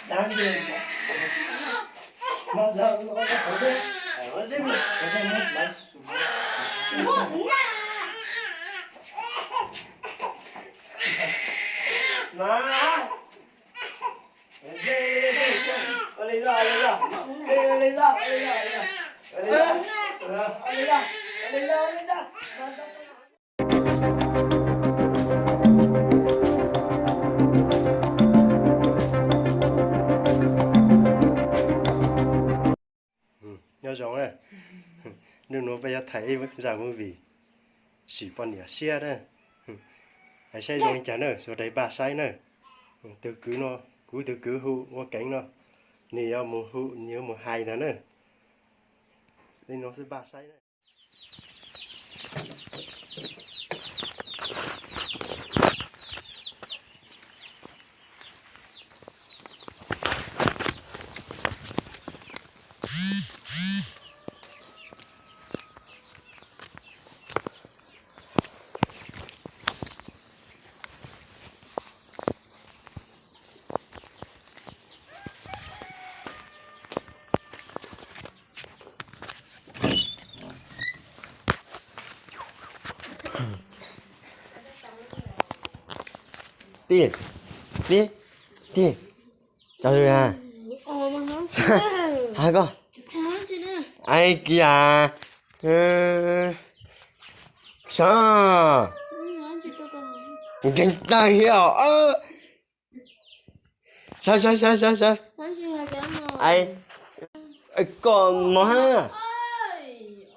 đáng gì mà giờ nó có thế nó sẽ một bài mà lấy ra nhớ rõ này nếu nó bây giờ thấy với rằng quý vị chỉ còn nửa xe đấy hãy xây rồi chả nữa rồi đấy bà xây nữa từ cứ nó cứ từ cứ hụ qua cánh nó nhiều một hụ nhiều một hai nữa nữa nên nó sẽ bà xây đấy Tiền đi đi chào rồi à hai con ai kìa sao kinh tay hiểu sao ai còn mà ha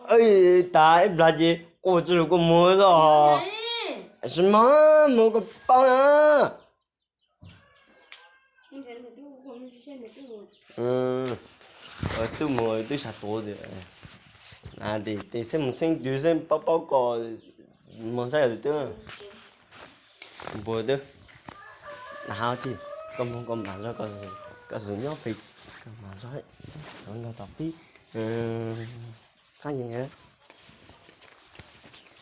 ơi tại là gì cô chỉ có mua rồi什么摸个包呀？tôi mua tôi sạchตัวrồi, thì xem một xem tôi xem bao cò món sao được chưa? Bữa được, nào thì con bán cho con sử nhóc thì con bán cho đấy, con nó tập tí, cái gì nữa?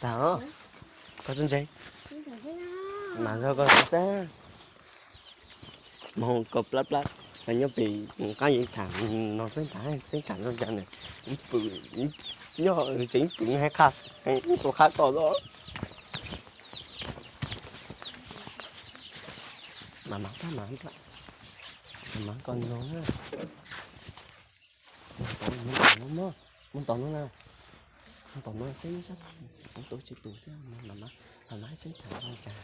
Đó, có chân gì? Mà cho con sẽ một cặp lắp và nhớ bị cái gì thẳng nó sẽ thẳng trong chân này bự nhớ chính bự hay khác hay có khác to đó mà mắng con nó muốn tao nó nào muốn tao nó cái chắc muốn tổ chức tụ thế mà má sẽ thẳng con trai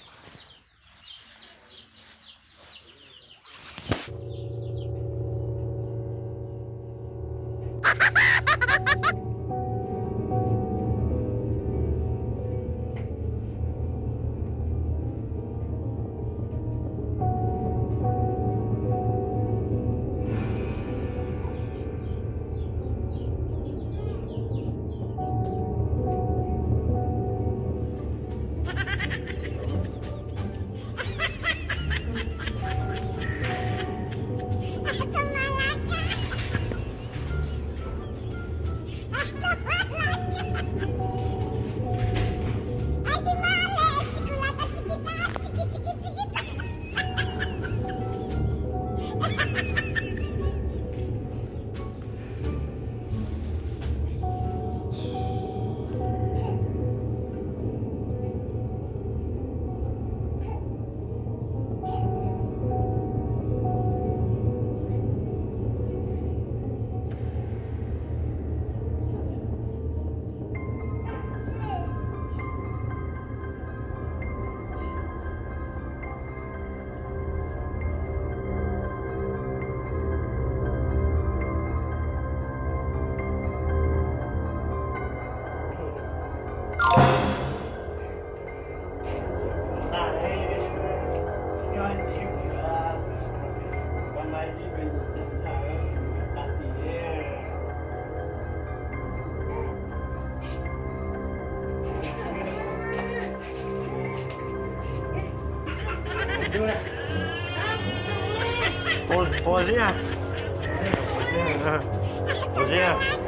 Poesia. Poesia.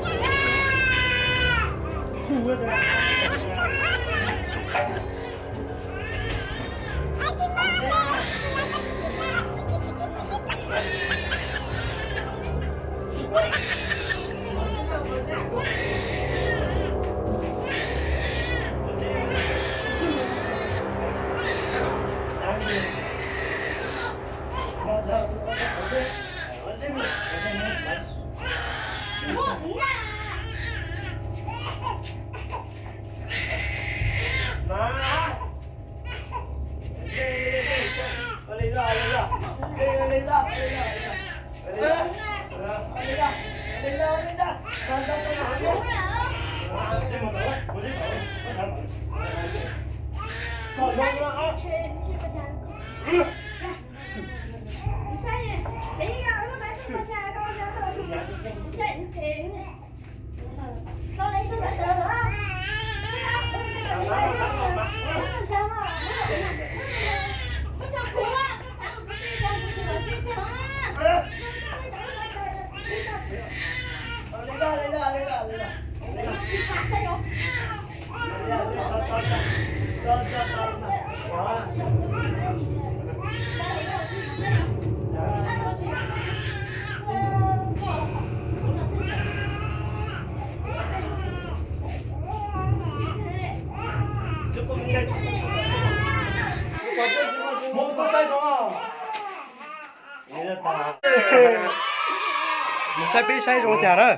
sai biết sai rồi chả đó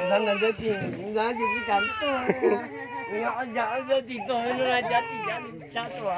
Dân là rất tiền, giá chỉ cái cắn tôi. Họ giá rất tiền tôi, nó là giá tiền giá tuổi.